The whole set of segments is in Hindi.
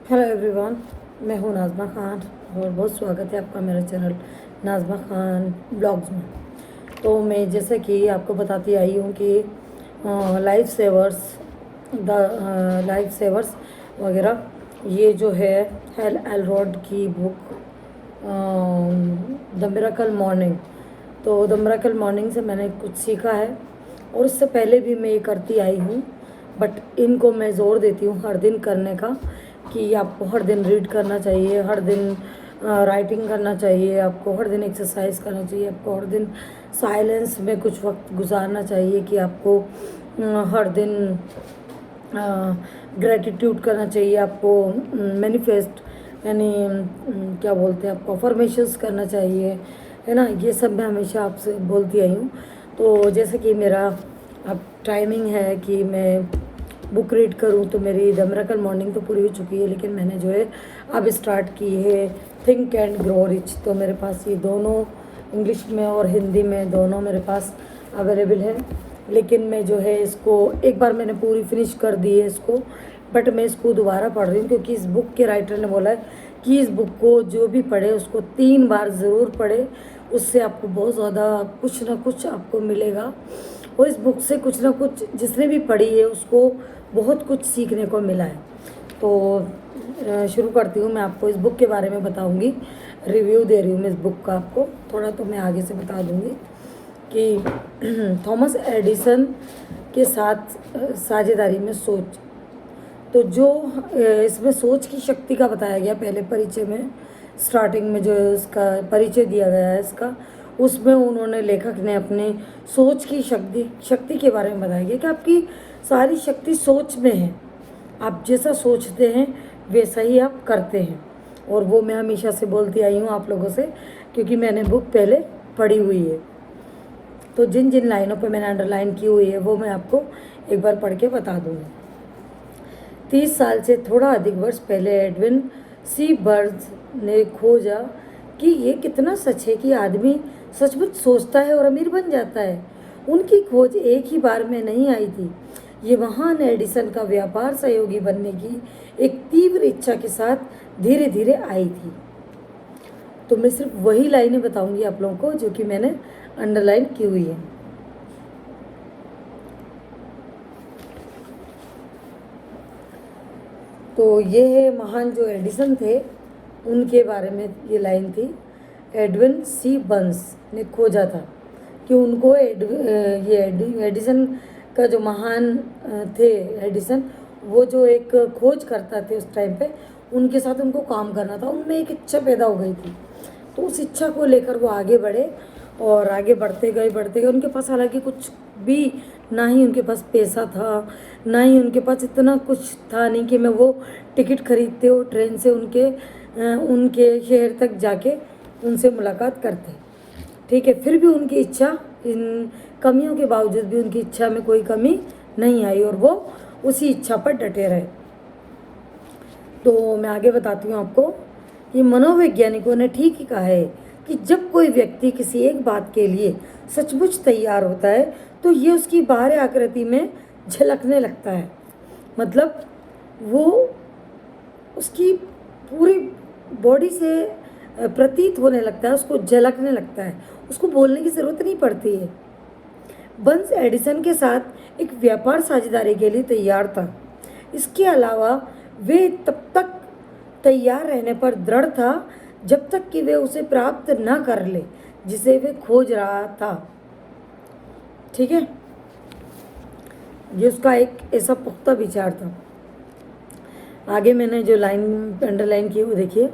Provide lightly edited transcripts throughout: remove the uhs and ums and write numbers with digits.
हेलो एवरीवन, मैं हूँ नाज़मा ख़ान और बहुत स्वागत है आपका मेरे चैनल नाज़मा ख़ान ब्लॉग्स में। तो मैं जैसे कि आपको बताती आई हूँ कि लाइफ सेवर्स वगैरह ये जो है हेल एलरोड की बुक द मिरेकल मॉर्निंग। तो द मिरेकल मॉर्निंग से मैंने कुछ सीखा है और इससे पहले भी मैं ये करती आई हूँ, बट इनको मैं ज़ोर देती हूँ हर दिन करने का कि आपको हर दिन रीड करना चाहिए, हर दिन राइटिंग करना चाहिए, आपको हर दिन एक्सरसाइज करना चाहिए, आपको हर दिन साइलेंस में कुछ वक्त गुजारना चाहिए, कि आपको हर दिन ग्रेटिट्यूड करना चाहिए, आपको मैनिफेस्ट यानी क्या बोलते हैं, आपको अफर्मेशंस करना चाहिए, है ना। ये सब मैं हमेशा आपसे बोलती आई हूँ। तो जैसे कि मेरा अब टाइमिंग है कि मैं बुक रीड करूँ, तो मेरी द मिरेकल मॉर्निंग तो पूरी हो चुकी है, लेकिन मैंने जो है अब स्टार्ट की है थिंक एंड ग्रो रिच। तो मेरे पास ये दोनों इंग्लिश में और हिंदी में दोनों मेरे पास अवेलेबल है, लेकिन मैं जो है इसको एक बार मैंने पूरी फिनिश कर दी है इसको, बट मैं इसको दोबारा पढ़ रही हूँ क्योंकि इस बुक के राइटर ने बोला है कि इस बुक को जो भी पढ़े उसको 3 बार ज़रूर पढ़े, उससे आपको बहुत ज़्यादा कुछ ना कुछ आपको मिलेगा। और इस बुक से कुछ ना कुछ जिसने भी पढ़ी है उसको बहुत कुछ सीखने को मिला है। तो शुरू करती हूँ, मैं आपको इस बुक के बारे में बताऊँगी, रिव्यू दे रही हूँ मैं इस बुक का आपको थोड़ा, तो मैं आगे से बता दूँगी कि थॉमस एडिसन के साथ साझेदारी में सोच। तो जो इसमें सोच की शक्ति का बताया गया पहले परिचय में, स्टार्टिंग में जो इसका परिचय दिया गया है इसका, उसमें उन्होंने लेखक ने अपने सोच की शक्ति के बारे में बताया गया कि आपकी सारी शक्ति सोच में है, आप जैसा सोचते हैं वैसा ही आप करते हैं। और वो मैं हमेशा से बोलती आई हूँ आप लोगों से, क्योंकि मैंने बुक पहले पढ़ी हुई है। तो जिन जिन लाइनों पे मैंने अंडरलाइन की हुई है वो मैं आपको एक बार पढ़ के बता दूँगी। 30 साल से थोड़ा अधिक वर्ष पहले एडविन सी बर्ज ने खोजा कि ये कितना सच है कि आदमी सचमुच सोचता है और अमीर बन जाता है। उनकी खोज एक ही बार में नहीं आई थी, ये महान एडिसन का व्यापार सहयोगी बनने की एक तीव्र इच्छा के साथ धीरे धीरे आई थी। तो मैं सिर्फ वही लाइनें बताऊंगी आप लोगों को जो कि मैंने अंडरलाइन की हुई है। तो ये है महान जो एडिसन थे उनके बारे में ये लाइन थी। एडविन सी बर्न्स ने खोजा था कि उनको एडिसन का जो महान थे एडिसन, वो जो एक खोज करता थे उस टाइम पे, उनके साथ उनको काम करना था। उनमें एक इच्छा पैदा हो गई थी, तो उस इच्छा को लेकर वो आगे बढ़े और आगे बढ़ते गए। उनके पास हालांकि कुछ भी ना ही उनके पास पैसा था, ना ही उनके पास इतना कुछ था नहीं कि मैं वो टिकट खरीदते हो ट्रेन से उनके शहर तक जाके उनसे मुलाकात करते। ठीक है, फिर भी उनकी इच्छा, इन कमियों के बावजूद भी उनकी इच्छा में कोई कमी नहीं आई और वो उसी इच्छा पर डटे रहे। तो मैं आगे बताती हूँ आपको कि मनोवैज्ञानिकों ने ठीक ही कहा है कि जब कोई व्यक्ति किसी एक बात के लिए सचमुच तैयार होता है तो ये उसकी बाहरी आकृति में झलकने लगता है। मतलब वो उसकी पूरी बॉडी से प्रतीत होने लगता है, उसको झलकने लगता है, उसको बोलने की ज़रूरत नहीं पड़ती है। बर्न्स एडिसन के साथ एक व्यापार साझेदारी के लिए तैयार था। इसके अलावा वे तब तक तैयार रहने पर दृढ़ था जब तक कि वे उसे प्राप्त न कर ले जिसे वे खोज रहा था। ठीक है, ये उसका एक ऐसा पुख्ता विचार था। आगे मैंने जो लाइन अंडरलाइन की वो देखिए।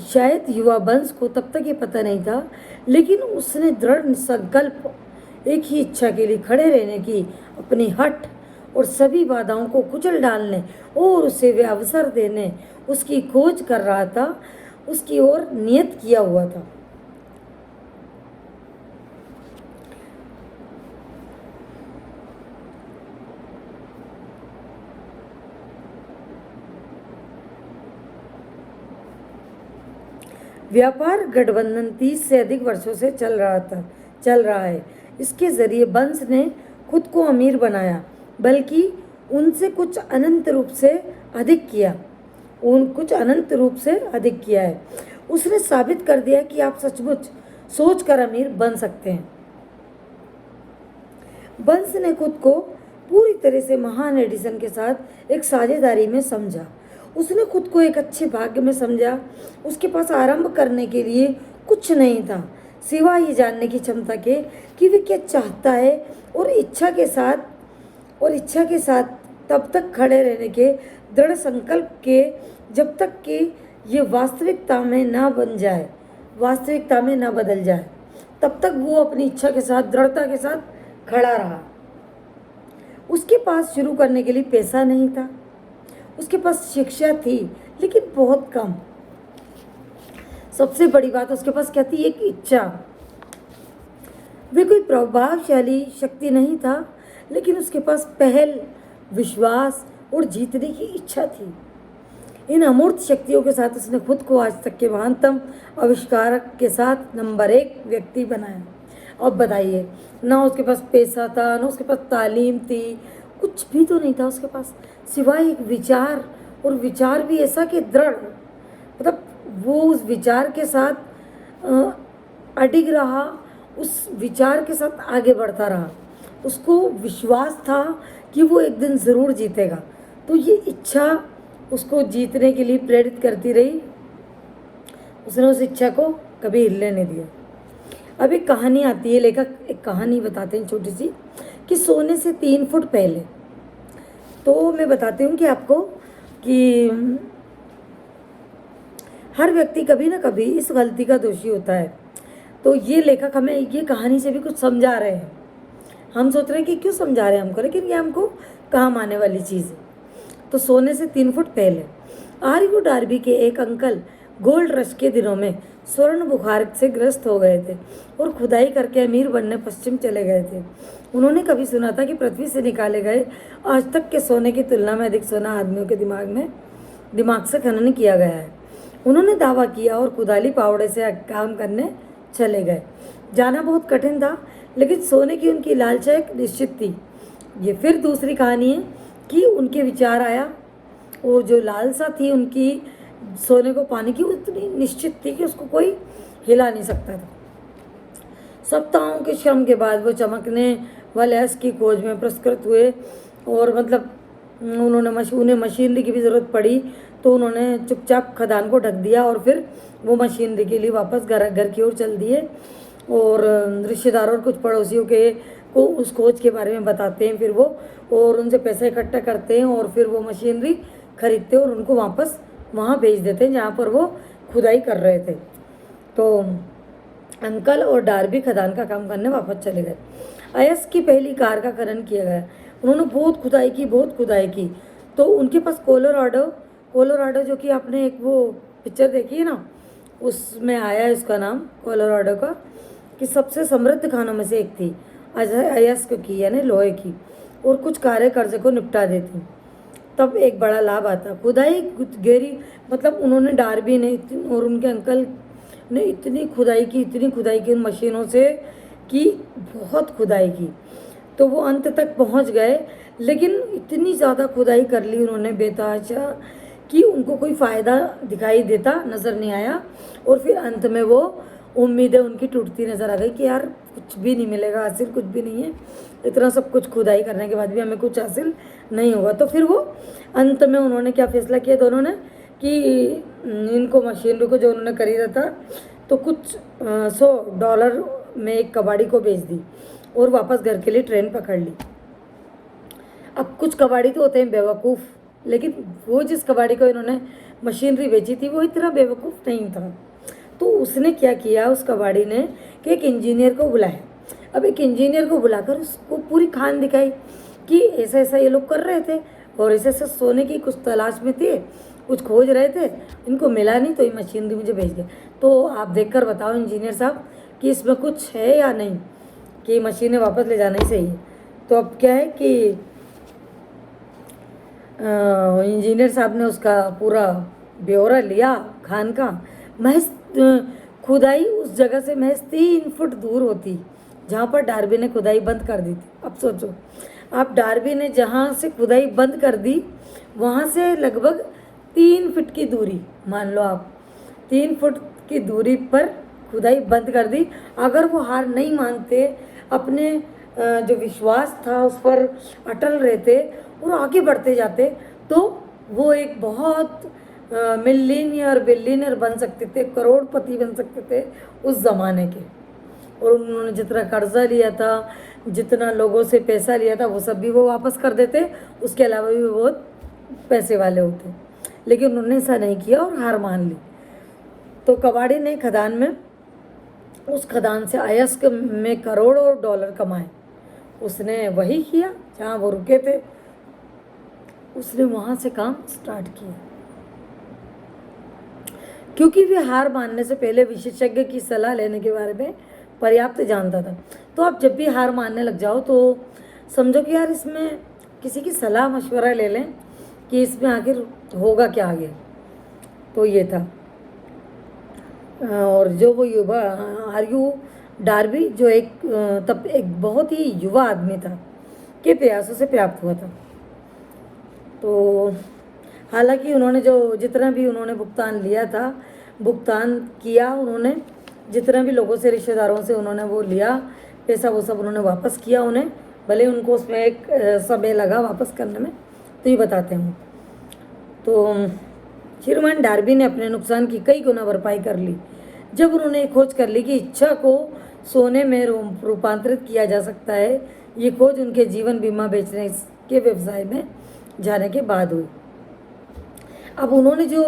शायद युवा बर्न्स को तब तक ये पता नहीं था, लेकिन उसने दृढ़ संकल्प, एक ही इच्छा के लिए खड़े रहने की अपनी हट और सभी बाधाओं को कुचल डालने और उसे वे अवसर देने उसकी खोज कर रहा था, उसकी ओर नियत किया हुआ था। व्यापार गठबंधन 30 से अधिक वर्षों से चल रहा है। इसके जरिए बर्न्स ने खुद को अमीर बनाया, बल्कि उनसे कुछ अनंत रूप से अधिक किया। उन कुछ अनंत रूप से अधिक किया है। उसने साबित कर दिया कि आप सचमुच सोचकर अमीर बन सकते हैं। बंस ने खुद को पूरी तरह से महान एडिसन के साथ एक साझेदारी में समझा। उसने खुद को एक अच्छे भाग्य में समझा। उसके पास आरंभ करने के लिए कुछ नहीं था सिवाय ये जानने की क्षमता के कि वे क्या चाहता है, और इच्छा के साथ तब तक खड़े रहने के दृढ़ संकल्प के जब तक कि ये वास्तविकता में ना बदल जाए, तब तक वो अपनी इच्छा के साथ दृढ़ता के साथ खड़ा रहा। उसके पास शुरू करने के लिए पैसा नहीं था। उसके पास शिक्षा थी, लेकिन बहुत कम। सबसे बड़ी बात उसके पास क्या थी? एक इच्छा। वे कोई प्रभावशाली शक्ति नहीं था, लेकिन उसके पास पहल, विश्वास और जीतने की इच्छा थी। इन अमूर्त शक्तियों के साथ उसने खुद को आज तक के महानतम आविष्कारक के साथ नंबर 1 व्यक्ति बनाया। अब बताइए, ना उसके पास पैसा था, ना उसके पास तालीम थी, कुछ भी तो नहीं था उसके पास सिवाय एक विचार, और विचार भी ऐसा कि दृढ़, मतलब वो उस विचार के साथ अडिग रहा, उस विचार के साथ आगे बढ़ता रहा। उसको विश्वास था कि वो एक दिन ज़रूर जीतेगा। तो ये इच्छा उसको जीतने के लिए प्रेरित करती रही। उसने उस इच्छा को कभी हिलने नहीं दिया। अब एक कहानी आती है, लेखक एक कहानी बताते हैं छोटी सी, कि सोने से 3 फुट पहले। तो मैं बताती हूँ कि आपको कि हर व्यक्ति कभी ना कभी इस गलती का दोषी होता है। तो ये लेखक हमें ये कहानी से भी कुछ समझा रहे हैं। हम सोच रहे हैं कि क्यों समझा रहे हैं हमको, लेकिन ये हमको काम आने वाली चीज़ है। तो सोने से 3 फुट पहले आर्यू डार्बी के एक अंकल गोल्ड रश के दिनों में स्वर्ण बुखार से ग्रस्त हो गए थे और खुदाई करके अमीर बनने पश्चिम चले गए थे। उन्होंने कभी सुना था कि पृथ्वी से निकाले गए आज तक के सोने की तुलना में अधिक सोना आदमियों के दिमाग से खनन किया गया है। उन्होंने दावा किया और कुदाली पावड़े से काम करने चले गए। जाना बहुत कठिन था, लेकिन सोने की उनकी लालसा एक निश्चित थी। ये फिर दूसरी कहानी है कि उनके विचार आया, और जो लालसा थी उनकी सोने को पाने की, उतनी निश्चित थी कि उसको कोई हिला नहीं सकता था। सप्ताहों के श्रम के बाद वो चमकने वाले अस की खोज में पुरस्कृत हुए, और मतलब उन्हें मशीनरी की भी ज़रूरत पड़ी, तो उन्होंने चुपचाप खदान को ढक दिया और फिर वो मशीनरी के लिए वापस घर की ओर चल दिए। और रिश्तेदारों और कुछ पड़ोसियों को उस खोज के बारे में बताते हैं फिर वो, और उनसे पैसा इकट्ठा करते हैं, और फिर वो मशीनरी खरीदते हैं और उनको वापस वहाँ भेज देते हैं जहाँ पर वो खुदाई कर रहे थे। तो अंकल और डार्बी खदान का काम करने वापस चले गए। अयस की पहली कार का खनन किया गया। उन्होंने बहुत खुदाई की। तो उनके पास कोलोराडो जो कि आपने एक वो पिक्चर देखी है ना, उसमें आया है उसका नाम कोलोराडो का, कि सबसे समृद्ध खानों में से एक थी अयस्क की, यानी लोहे की, और कुछ कार्य कर्ज को निपटा देती। तब एक बड़ा लाभ आता। खुदाई गहरी, मतलब उन्होंने डार्बी ने और उनके अंकल ने इतनी खुदाई की उन मशीनों से कि बहुत खुदाई की, तो वो अंत तक पहुंच गए। लेकिन इतनी ज़्यादा खुदाई कर ली उन्होंने बेतहाशा कि उनको कोई फ़ायदा दिखाई देता नज़र नहीं आया। और फिर अंत में वो उम्मीदें उनकी टूटती नज़र आ गई कि यार कुछ भी नहीं मिलेगा, हासिल कुछ भी नहीं है, इतना सब कुछ खुदाई करने के बाद भी हमें कुछ हासिल नहीं होगा। तो फिर वो अंत में उन्होंने क्या फैसला किया दोनों ने कि इनको मशीनरी को जो उन्होंने खरीदा था, तो कुछ $100 में एक कबाड़ी को बेच दी और वापस घर के लिए ट्रेन पकड़ ली। अब कुछ कबाड़ी तो होते हैं बेवकूफ़, लेकिन वो जिस कबाड़ी को इन्होंने मशीनरी बेची थी वो इतना बेवकूफ़ नहीं था। तो उसने क्या किया, उस कबाड़ी ने कि एक इंजीनियर को बुलाया। अब एक इंजीनियर को बुलाकर उसको पूरी खान दिखाई कि ऐसा ऐसा ये लोग कर रहे थे और ऐसे ऐसे सोने की कुछ तलाश में थे, कुछ खोज रहे थे, इनको मिला नहीं, तो ये मशीनरी मुझे भेज गए। तो आप देखकर बताओ इंजीनियर साहब कि इसमें कुछ है या नहीं, कि मशीनें वापस ले जाना ही सही है। तो अब क्या है कि इंजीनियर साहब ने उसका पूरा ब्यौरा लिया खान का। महज खुदाई उस जगह से महज 3 फुट दूर होती जहाँ पर डार्बी ने खुदाई बंद कर दी थी। अब सोचो आप, डार्बी ने जहाँ से खुदाई बंद कर दी वहाँ से लगभग 3 फुट की दूरी, मान लो आप 3 फुट की दूरी पर खुदाई बंद कर दी। अगर वो हार नहीं मानते, अपने जो विश्वास था उस पर अटल रहते और आगे बढ़ते जाते, तो वो एक बहुत मिलियनियर बिलियनियर बन सकते थे, करोड़पति बन सकते थे उस ज़माने के। और उन्होंने जितना कर्जा लिया था, जितना लोगों से पैसा लिया था, वो सब भी वो वापस कर देते। उसके अलावा भी वो बहुत पैसे वाले होते, लेकिन उन्होंने ऐसा नहीं किया और हार मान ली। तो कबाड़ी ने खदान में, उस खदान से अयस्क में करोड़ों डॉलर कमाए। उसने वही किया जहाँ वो रुके थे, उसने वहाँ से काम स्टार्ट किया, क्योंकि वे हार मानने से पहले विशेषज्ञ की सलाह लेने के बारे में पर्याप्त जानता था। तो आप जब भी हार मानने लग जाओ तो समझो कि यार इसमें किसी की सलाह मशवरा ले लें कि इसमें आखिर होगा क्या आगे। तो ये था। और जो वो युवा आर्यू डार्बी, जो तब एक बहुत ही युवा आदमी था, के प्रयासों से प्राप्त हुआ था। तो हालांकि उन्होंने जितना भी उन्होंने भुगतान लिया था, भुगतान किया उन्होंने, जितना भी लोगों से, रिश्तेदारों से उन्होंने वो लिया पैसा, वो सब उन्होंने वापस किया उन्हें, भले उनको उसमें एक समय लगा वापस करने में। तो ये बताते हैं। तो श्रीमान डार्बी ने अपने नुकसान की कई गुना भरपाई कर ली जब उन्होंने खोज कर ली कि इच्छा को सोने में रूपांतरित किया जा सकता है। ये खोज उनके जीवन बीमा बेचने के व्यवसाय में जाने के बाद हुई। अब उन्होंने जो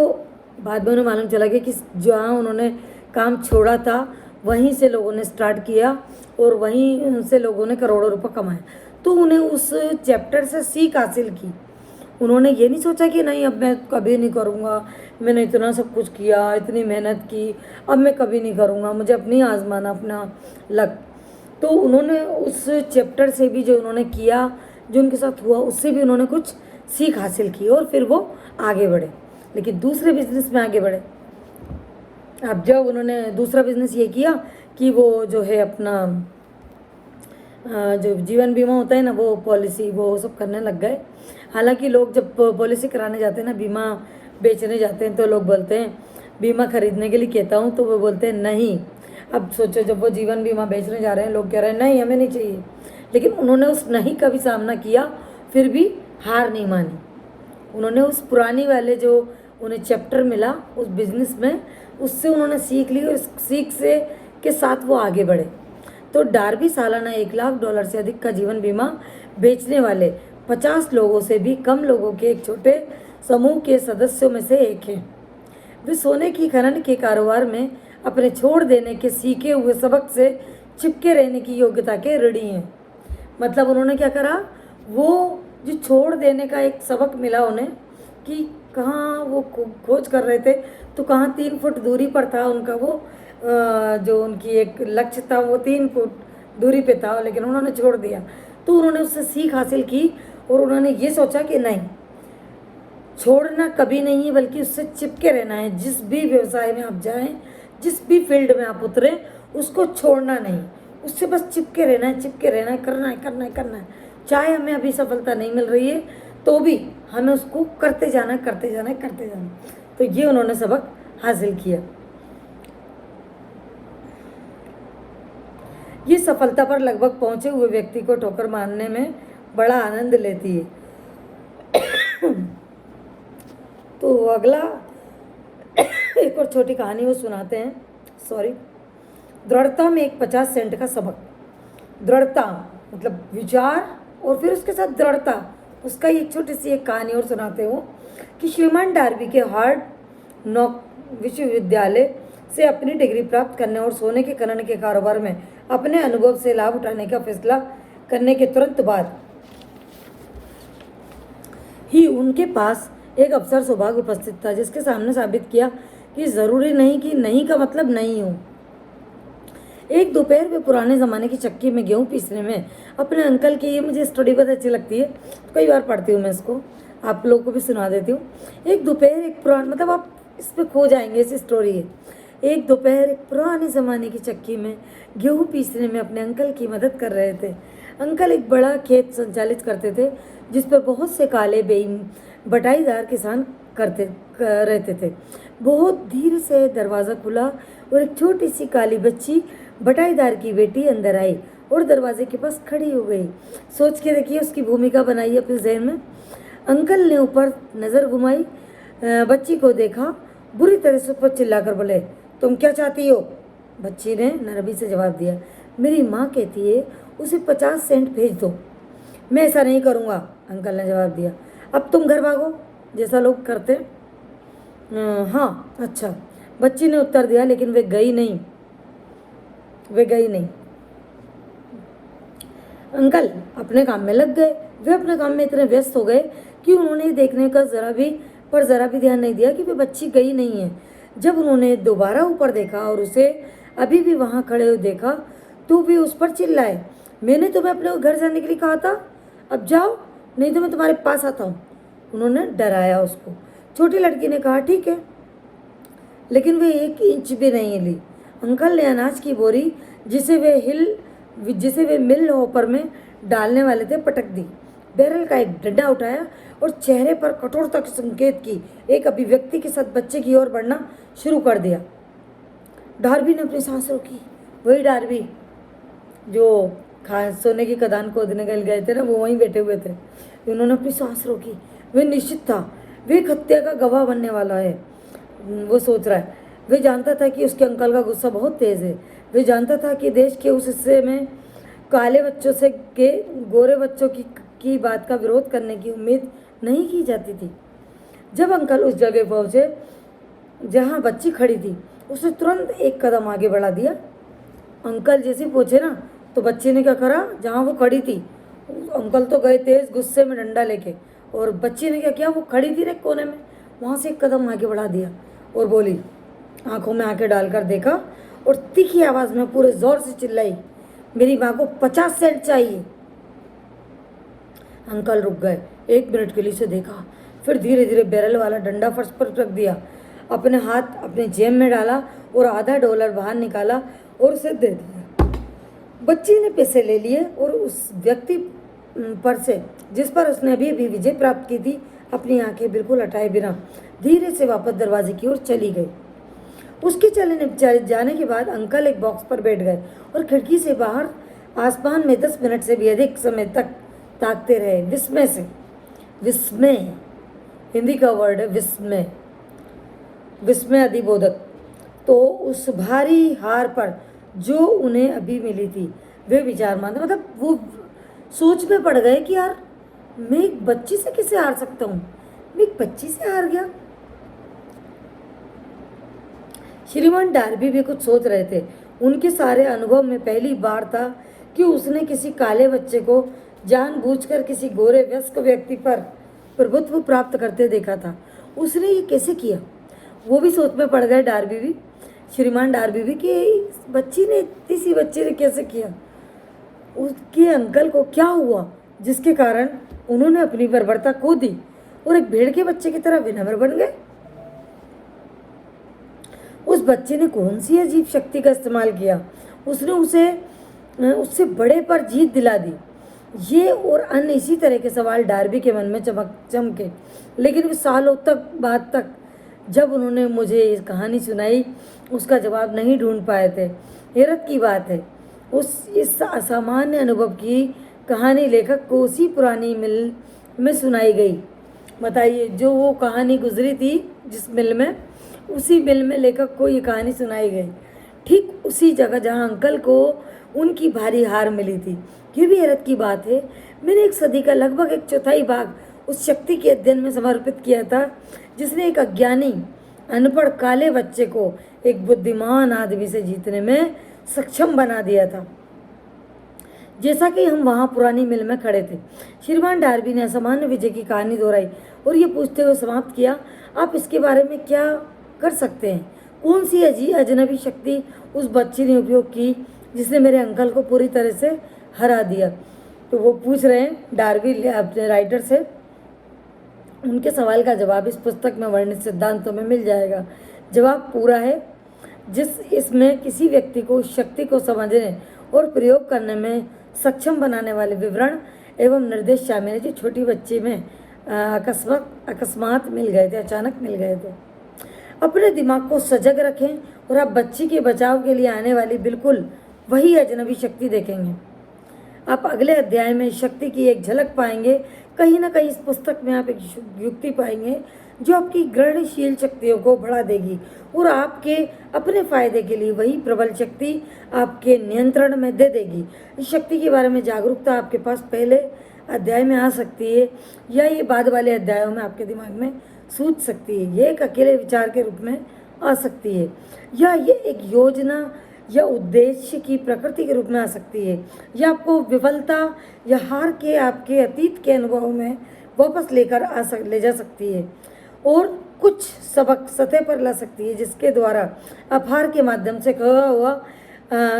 बाद में उन्हें मालूम चला कि जहाँ उन्होंने काम छोड़ा था वहीं से लोगों ने स्टार्ट किया और वहीं उनसे लोगों ने करोड़ों रुपए कमाए। तो उन्हें उस चैप्टर से सीख हासिल की। उन्होंने ये नहीं सोचा कि नहीं अब मैं कभी नहीं करूँगा, मैंने इतना सब कुछ किया, इतनी मेहनत की, अब मैं कभी नहीं करूँगा, मुझे अपनी आजमाना अपना लक। तो उन्होंने उस चैप्टर से भी जो उन्होंने किया, जो उनके साथ हुआ, उससे भी उन्होंने कुछ सीख हासिल की और फिर वो आगे बढ़े, लेकिन दूसरे बिजनेस में आगे बढ़े। अब जब उन्होंने दूसरा बिजनेस ये किया कि वो जो है अपना जो जीवन बीमा होता है ना, वो पॉलिसी वो सब करने लग गए। हालांकि लोग जब पॉलिसी कराने जाते हैं ना, बीमा बेचने जाते हैं, तो लोग बोलते हैं बीमा खरीदने के लिए कहता हूँ, तो वो बोलते हैं नहीं। अब सोचो जब वो जीवन बीमा बेचने जा रहे हैं, लोग कह रहे हैं नहीं हमें नहीं चाहिए, लेकिन उन्होंने उस नहीं का भी सामना किया, फिर भी हार नहीं मानी। उन्होंने उस पुरानी वाले जो उन्हें चैप्टर मिला उस बिजनेस में, उससे उन्होंने सीख ली और इस सीख से के साथ वो आगे बढ़े। तो डार्बी सालाना $1,00,000 से अधिक का जीवन बीमा बेचने वाले 50 लोगों से भी कम लोगों के एक छोटे समूह के सदस्यों में से एक हैं। वे सोने की खनन के कारोबार में अपने छोड़ देने के सीखे हुए सबक से चिपके रहने की योग्यता के ऋणी हैं। मतलब उन्होंने क्या करा, वो जो छोड़ देने का एक सबक मिला उन्हें कि कहाँ वो खोज कर रहे थे, तो कहाँ 3 फुट दूरी पर था उनका वो जो उनकी एक लक्ष्य था, वो 3 फुट दूरी पे था, लेकिन उन्होंने छोड़ दिया। तो उन्होंने उससे सीख हासिल की और उन्होंने ये सोचा कि नहीं, छोड़ना कभी नहीं है, बल्कि उससे चिपके रहना है। जिस भी व्यवसाय में आप जाएं, जिस भी फील्ड में आप उतरे, उसको छोड़ना नहीं, उससे बस चिपके रहना है, चिपके रहना है, करना है करना है करना है। चाहे हमें अभी सफलता नहीं मिल रही है तो भी हमें उसको करते जाना है, करते जाना है, करते जाना है। तो ये उन्होंने सबक हासिल किया। ये सफलता पर लगभग पहुंचे हुए व्यक्ति को ठोकर मारने में बड़ा आनंद लेती है। तो अगला एक और छोटी कहानी वो सुनाते हैं। दृढ़ता में एक 50 सेंट का सबक। दृढ़ता मतलब विचार और फिर उसके साथ दृढ़ता, उसका एक छोटी सी एक कहानी और सुनाते हो कि श्रीमान डार्बी के हार्ड नॉक विश्वविद्यालय से अपनी डिग्री प्राप्त करने और सोने के खनन के कारोबार में अपने अनुभव से लाभ उठाने का फैसला करने के तुरंत बाद ही उनके पास एक अवसर सौभाग्य उपस्थित था, जिसके सामने साबित किया कि ज़रूरी नहीं कि नहीं का मतलब नहीं हो। एक दोपहर में पुराने ज़माने की चक्की में गेहूँ पीसने में अपने अंकल की, ये मुझे स्टोरी बहुत अच्छी लगती है, तो कई बार पढ़ती हूँ मैं इसको, आप लोगों को भी सुना देती हूँ। एक दोपहर एक पुराना, मतलब आप इस पर खो जाएंगे, ऐसी स्टोरी है। एक दोपहर एक पुराने ज़माने की चक्की में गेहूँ पीसने में अपने अंकल की मदद कर रहे थे। अंकल एक बड़ा खेत संचालित करते थे जिस पर बहुत से काले बटाईदार किसान रहते थे। बहुत धीरे से दरवाज़ा खुला और एक छोटी सी काली बच्ची बटाईदार की बेटी अंदर आई और दरवाजे के पास खड़ी हो गई। सोच के देखिए उसकी भूमिका बनाई अपने जहन में। अंकल ने ऊपर नज़र घुमाई, बच्ची को देखा, बुरी तरह से ऊपर चिल्लाकर बोले, तुम क्या चाहती हो? बच्ची ने नरमी से जवाब दिया, मेरी माँ कहती है उसे 50 सेंट भेज दो। मैं ऐसा नहीं करूँगा, अंकल ने जवाब दिया। अब तुम घर भागो, जैसा लोग करते। हाँ अच्छा, बच्ची ने उत्तर दिया, लेकिन वे गई नहीं। अंकल अपने काम में लग गए। वे अपने काम में इतने व्यस्त हो गए कि उन्होंने देखने का जरा भी ध्यान नहीं दिया कि वे बच्ची गई नहीं है। जब उन्होंने दोबारा ऊपर देखा और उसे अभी भी वहाँ खड़े हुए देखा तो वे उस पर चिल्लाए, मैंने तुम्हें अपने घर जाने के लिए कहा था, अब जाओ नहीं तो मैं तुम्हारे पास आता हूँ। उन्होंने डराया उसको। छोटी लड़की ने कहा, ठीक है, लेकिन वे 1 इंच भी नहीं हिली। अंकल ने अनाज की बोरी जिसे वे मिल हॉपर में डालने वाले थे पटक दी। बैरल का एक डंडा उठाया और चेहरे पर कठोरता के संकेत की एक अभिव्यक्ति के साथ बच्चे की ओर बढ़ना शुरू कर दिया। डार्बी ने अपनी सांस रोकी। वही डार्बी जो सोने की खदान खोदने गए थे ना, वो वहीं बैठे हुए थे। उन्होंने अपनी सांस रोकी। वे निश्चित था वे हत्या का गवाह बनने वाला है। वो सोच रहा है। वे जानता था कि उसके अंकल का गुस्सा बहुत तेज है। वे जानता था कि देश के उस हिस्से में काले बच्चों से के गोरे बच्चों की बात का विरोध करने की उम्मीद नहीं की जाती थी। जब अंकल उस जगह पहुंचे जहां बच्ची खड़ी थी, उसने तुरंत एक कदम आगे बढ़ा दिया। अंकल जैसे पहुंचे ना, तो बच्ची ने क्या करा, जहां वो खड़ी थी, अंकल तो गए तेज गुस्से में डंडा लेके, और बच्ची ने क्या किया, वो खड़ी थी एक कोने में, वहां से एक कदम आगे बढ़ा दिया और बोली, आंखों में आंखें डालकर देखा और तीखी आवाज में पूरे जोर से चिल्लाई, मेरी माँ को 50 सेंट चाहिए। अंकल रुक गए। 1 मिनट के लिए उसे देखा, फिर धीरे धीरे बैरल वाला डंडा फर्श पर रख दिया, अपने हाथ अपने जेब में डाला और आधा डॉलर बाहर निकाला और उसे दे दिया। बच्ची ने पैसे ले लिए और उस व्यक्ति पर से जिस पर उसने अभी अभी विजय प्राप्त की थी, अपनी आंखें बिल्कुल हटाए बिना धीरे से वापस दरवाजे की ओर चली गई। उसके चले जाने के बाद अंकल एक बॉक्स पर बैठ गए और खिड़की से बाहर आसमान में 10 मिनट से भी अधिक समय तक ताकते रहे। विस्मय हिंदी का वर्ड है, विस्मय अधिबोधक। तो उस भारी हार पर जो उन्हें अभी मिली थी, वे विचार मानते, मतलब वो सोच में पड़ गए कि यार मैं एक बच्ची से कैसे हार सकता हूँ, मैं एक बच्ची से हार गया। श्रीमान डार्बी भी कुछ सोच रहे थे। उनके सारे अनुभव में पहली बार था कि उसने किसी काले बच्चे को जानबूझकर किसी गोरे वयस्क व्यक्ति पर प्रभुत्व प्राप्त करते देखा था। उसने ये कैसे किया, वो भी सोच में पड़ गए डार्बी भी, श्रीमान डार्बी भी, कि बच्ची ने कैसे किया। उसके अंकल को क्या हुआ जिसके कारण उन्होंने अपनी बर्बरता खो दी और एक भेड़ के बच्चे की तरह विनम्र बन गए। उस बच्चे ने कौन सी अजीब शक्ति का इस्तेमाल किया, उसने उससे बड़े पर जीत दिला दी। ये और अन्य इसी तरह के सवाल डार्बी के मन में चमके, लेकिन वे सालों बाद तक जब उन्होंने मुझे इस कहानी सुनाई, उसका जवाब नहीं ढूंढ पाए थे। हैरत की बात है, इस असामान्य अनुभव की कहानी लेखक को उसी पुरानी मिल में सुनाई गई। बताइए, जो वो कहानी गुजरी थी जिस मिल में, उसी मिल में लेखक को ये कहानी सुनाई गई, ठीक उसी जगह जहाँ अंकल को उनकी भारी हार मिली थी। ये भी हैरत की बात है, मैंने 1 सदी का लगभग 1/4 भाग उस शक्ति के अध्ययन में समर्पित किया था जिसने एक अज्ञानी अनपढ़ काले बच्चे को एक बुद्धिमान आदमी से जीतने में सक्षम बना दिया था। जैसा कि हम वहाँ पुरानी मिल में खड़े थे, श्रीमान डार्बी ने असामान्य विजय की कहानी दोहराई और ये पूछते हुए समाप्त किया, आप इसके बारे में क्या कर सकते हैं? कौन सी अजनबी शक्ति उस बच्ची ने उपयोग की जिसने मेरे अंकल को पूरी तरह से हरा दिया? तो वो पूछ रहे हैं डार्बी अपने राइटर से। उनके सवाल का जवाब इस पुस्तक में वर्णित सिद्धांतों में मिल जाएगा। जवाब पूरा है, इसमें किसी व्यक्ति को उस शक्ति को समझने और प्रयोग करने में सक्षम बनाने वाले विवरण एवं निर्देश शामिल है जो छोटी बच्ची में अकस्मात मिल गए थे, अचानक मिल गए थे। अपने दिमाग को सजग रखें और आप बच्ची के बचाव के लिए आने वाली बिल्कुल वही अजनबी शक्ति देखेंगे। आप अगले अध्याय में शक्ति की एक झलक पाएंगे। कहीं ना कहीं इस पुस्तक में आप एक युक्ति पाएंगे जो आपकी ग्रहणशील शक्तियों को बढ़ा देगी और आपके अपने फायदे के लिए वही प्रबल शक्ति आपके नियंत्रण में दे देगी। इस शक्ति के बारे में जागरूकता आपके पास पहले अध्याय में आ सकती है या ये बाद वाले अध्यायों में आपके दिमाग में सूझ सकती है। ये एक अकेले विचार के रूप में आ सकती है या ये एक योजना या उद्देश्य की प्रकृति के रूप में आ सकती है या आपको विफलता या हार के आपके अतीत के अनुभवों में वापस ले जा सकती है और कुछ सबक सतह पर ला सकती है जिसके द्वारा आप हार के माध्यम से खोया हुआ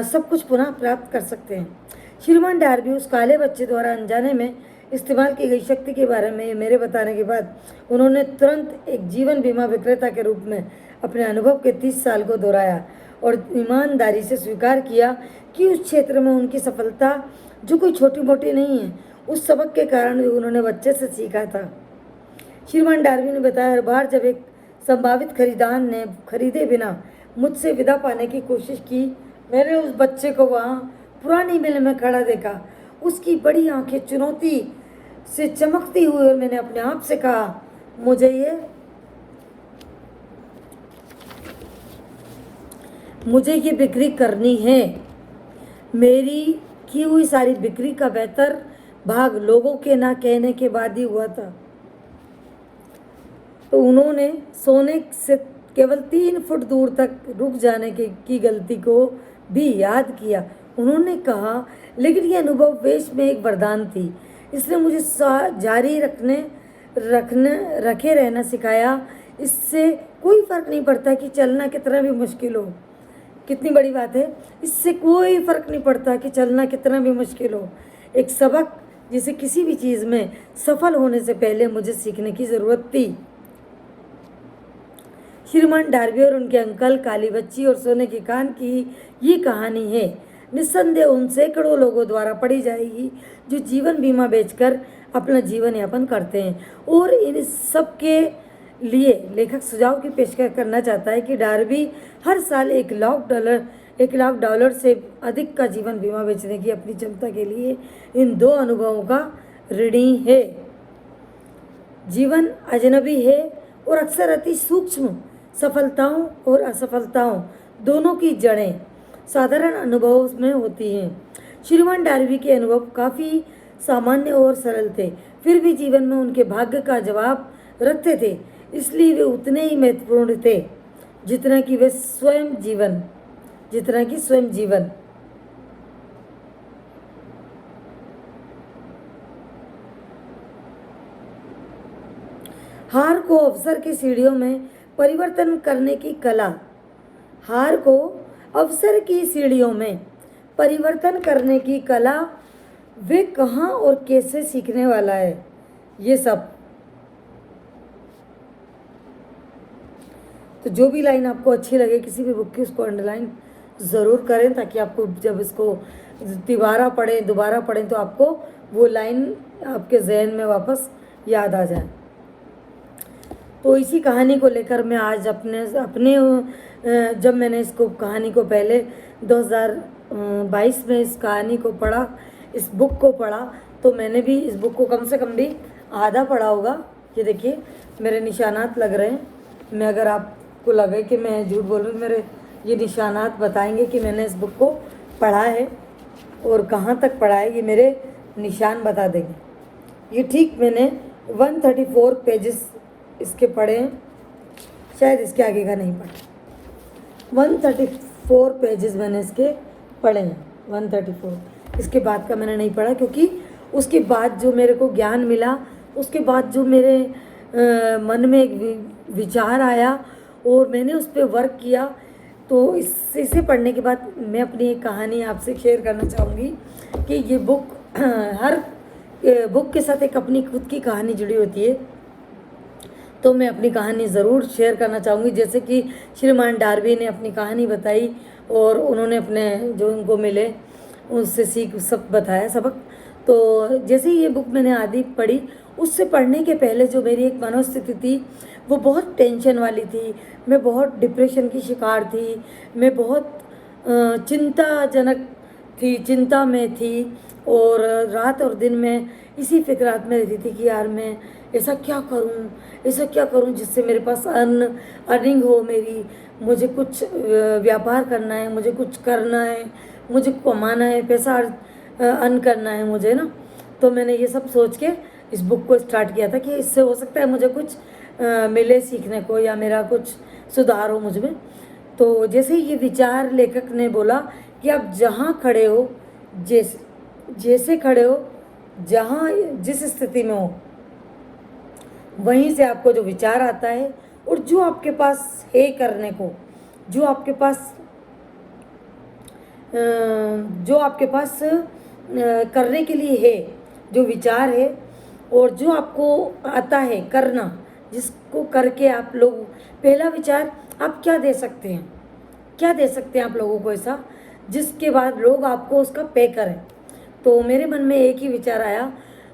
सब कुछ पुनः प्राप्त कर सकते हैं। श्रीमान डार्बी उस काले बच्चे द्वारा अनजाने में इस्तेमाल की गई शक्ति के बारे में मेरे बताने के बाद उन्होंने तुरंत एक जीवन बीमा विक्रेता के रूप में अपने अनुभव के 30 साल को दोहराया और ईमानदारी से स्वीकार किया कि उस क्षेत्र में उनकी सफलता जो कोई छोटी मोटी नहीं है, उस सबक के कारण जो उन्होंने बच्चे से सीखा था। श्रीमान डार्बी ने बताया, हर बार जब एक संभावित खरीदार ने खरीदे बिना मुझसे विदा पाने की कोशिश की, मैंने उस बच्चे को वहाँ पुरानी मिल में खड़ा देखा। उसकी बड़ी आंखें चुनौती से चमकती हुई और मैंने अपने आप से कहा, मुझे ये बिक्री करनी है। मेरी की हुई सारी बिक्री का बेहतर भाग लोगों के ना कहने के बाद ही हुआ था। तो उन्होंने सोने से केवल 3 फुट दूर तक रुक जाने की गलती को भी याद किया। उन्होंने कहा, लेकिन यह अनुभव वेश में एक वरदान थी। इसने मुझे जारी रखे रहना सिखाया। इससे कोई फर्क नहीं पड़ता कि चलना कितना भी मुश्किल हो। कितनी बड़ी बात है, इससे कोई फर्क नहीं पड़ता कि चलना कितना भी मुश्किल हो। एक सबक जिसे किसी भी चीज़ में सफल होने से पहले मुझे सीखने की ज़रूरत थी। श्रीमान डार्बी और उनके अंकल काली बच्ची और सोने के कान की ये कहानी है। निस्संदेह उन सैकड़ों लोगों द्वारा पढ़ी जाएगी जो जीवन बीमा बेचकर अपना जीवन यापन करते हैं। और इन सब के लिए लेखक सुझाव की पेशकश करना चाहता है कि डार्बी हर साल $1 लाख से अधिक का जीवन बीमा बेचने की अपनी क्षमता के लिए इन 2 अनुभवों का ऋणी है। जीवन अजनबी है और अक्सर अति सूक्ष्म सफलताओं और असफलताओं दोनों की जड़ें साधारण अनुभवों में होती हैं। श्रीमान डार्बी के अनुभव काफ़ी सामान्य और सरल थे, फिर भी जीवन में उनके भाग्य का जवाब रखते थे, इसलिए वे उतने ही महत्वपूर्ण थे जितना कि स्वयं जीवन। हार को अवसर की सीढ़ियों में परिवर्तन करने की कला। हार को अवसर की सीढ़ियों में परिवर्तन करने की कला वे कहाँ और कैसे सीखने वाला है। ये सब तो जो भी लाइन आपको अच्छी लगे किसी भी बुक की, उसको अंडरलाइन ज़रूर करें ताकि आपको जब इसको दोबारा पढ़ें तो आपको वो लाइन आपके जहन में वापस याद आ जाए। तो इसी कहानी को लेकर मैं आज अपने जब मैंने इसको कहानी को पहले 2022 में इस कहानी को पढ़ा, इस बुक को पढ़ा, तो मैंने भी इस बुक को कम से कम भी आधा पढ़ा होगा। ये देखिए मेरे निशानात लग रहे हैं। मैं अगर आपको लगे कि मैं झूठ बोल रही हूँ, मेरे ये निशानात बताएंगे कि मैंने इस बुक को पढ़ा है और कहाँ तक पढ़ा है, ये मेरे निशान बता देंगे। ये ठीक मैंने 134 पेजेस इसके पढ़े हैं, शायद इसके आगे का नहीं पढ़ा। 134 पेजेस मैंने इसके पढ़े हैं, 134। इसके बाद का मैंने नहीं पढ़ा क्योंकि उसके बाद जो मेरे को ज्ञान मिला, उसके बाद जो मेरे मन में एक विचार आया और मैंने उस पर वर्क किया, तो इसे पढ़ने के बाद मैं अपनी एक कहानी आपसे शेयर करना चाहूँगी कि ये बुक हर बुक के साथ एक अपनी खुद की कहानी जुड़ी होती है। तो मैं अपनी कहानी ज़रूर शेयर करना चाहूँगी, जैसे कि श्रीमान डार्बी ने अपनी कहानी बताई और उन्होंने अपने जो उनको मिले उससे सीख सब बताया सबक। तो जैसे ही ये बुक मैंने आधी पढ़ी उससे पढ़ने के पहले जो मेरी एक मनोस्थिति थी वो बहुत टेंशन वाली थी। मैं बहुत डिप्रेशन की शिकार थी। मैं बहुत चिंताजनक थी, चिंता में थी। और रात और दिन में इसी फिक्रात में रहती थी कि यार मैं ऐसा क्या करूं, ऐसा क्या करूं जिससे मेरे पास अर्निंग हो मेरी। मुझे कुछ व्यापार करना है, मुझे कुछ करना है, मुझे कमाना है, पैसा अर्न करना है मुझे ना। तो मैंने ये सब सोच के इस बुक को स्टार्ट किया था कि इससे हो सकता है मुझे कुछ मिले सीखने को, या मेरा कुछ सुधार हो मुझ में। तो जैसे ही ये विचार लेखक ने बोला कि आप जहाँ खड़े हो, जैसे खड़े हो, जहाँ जिस स्थिति में हो, वहीं से आपको जो विचार आता है और जो आपके पास है करने को, जो आपके पास करने के लिए है, जो विचार है और जो आपको आता है करना, जिसको करके आप लोग, पहला विचार आप क्या दे सकते हैं, क्या दे सकते हैं आप लोगों को ऐसा जिसके बाद लोग आपको उसका पे करें। तो मेरे मन में एक ही विचार आया,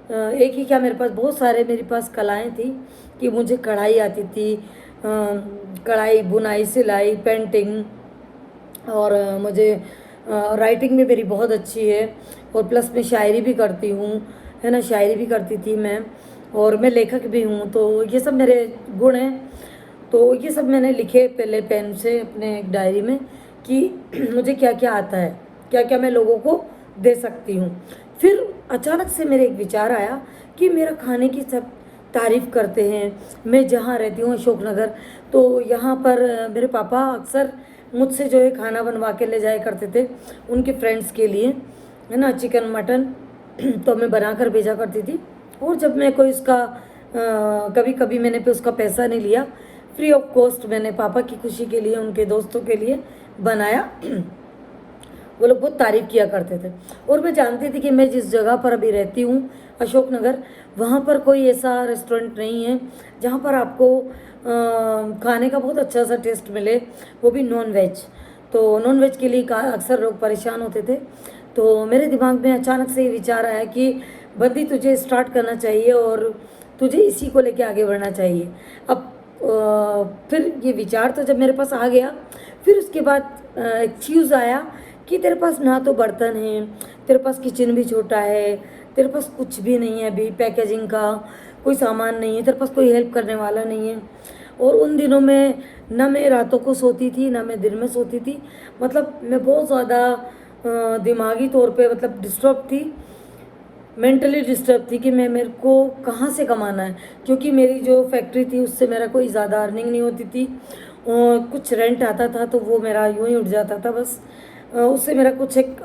एक ही क्या, मेरे पास बहुत सारे मेरे पास कलाएं थी कि मुझे कढ़ाई आती थी, कढ़ाई, बुनाई, सिलाई, पेंटिंग, और मुझे राइटिंग में मेरी बहुत अच्छी है, और प्लस मैं शायरी भी करती हूँ, है ना, शायरी भी करती थी मैं, और मैं लेखक भी हूँ। तो ये सब मेरे गुण हैं। तो ये सब मैंने लिखे पहले पेन से अपने एक डायरी में कि मुझे क्या क्या आता है, क्या क्या मैं लोगों को दे सकती हूँ। फिर अचानक से मेरे एक विचार आया कि मेरा खाने की सब तारीफ़ करते हैं। मैं जहाँ रहती हूँ अशोकनगर, तो यहाँ पर मेरे पापा अक्सर मुझसे जो है खाना बनवा के ले जाया करते थे उनके फ्रेंड्स के लिए, है ना, चिकन मटन। तो मैं बना कर भेजा करती थी। और जब मैं कोई उसका कभी कभी मैंने पे उसका पैसा नहीं लिया, फ्री ऑफ कॉस्ट मैंने पापा की खुशी के लिए, उनके दोस्तों के लिए बनाया। वो लोग बहुत तारीफ़ किया करते थे। और मैं जानती थी कि मैं जिस जगह पर अभी रहती हूँ अशोकनगर, वहाँ पर कोई ऐसा रेस्टोरेंट नहीं है जहाँ पर आपको खाने का बहुत अच्छा सा टेस्ट मिले, वो भी नॉन वेज। तो नॉन वेज के लिए अक्सर लोग परेशान होते थे। तो मेरे दिमाग में अचानक से ये विचार आया कि बंदी तुझे स्टार्ट करना चाहिए और तुझे इसी को लेके आगे बढ़ना चाहिए। अब फिर ये विचार तो जब मेरे पास आ गया, फिर उसके बाद एक चीज़ आया कि तेरे पास ना तो बर्तन है, तेरे पास किचन भी छोटा है, तेरे पास कुछ भी नहीं है, अभी पैकेजिंग का कोई सामान नहीं है, तेरे पास कोई हेल्प करने वाला नहीं है। और उन दिनों में ना मैं रातों को सोती थी, ना मैं दिन में सोती थी। मतलब मैं बहुत ज़्यादा दिमागी तौर पे मतलब डिस्टर्ब थी, मेंटली डिस्टर्ब थी कि मेरे को कहाँ से कमाना है, क्योंकि मेरी जो फैक्ट्री थी उससे मेरा कोई ज़्यादा अर्निंग नहीं होती थी। और कुछ रेंट आता था तो वो मेरा यूँ ही उठ जाता था बस, उससे मेरा कुछ एक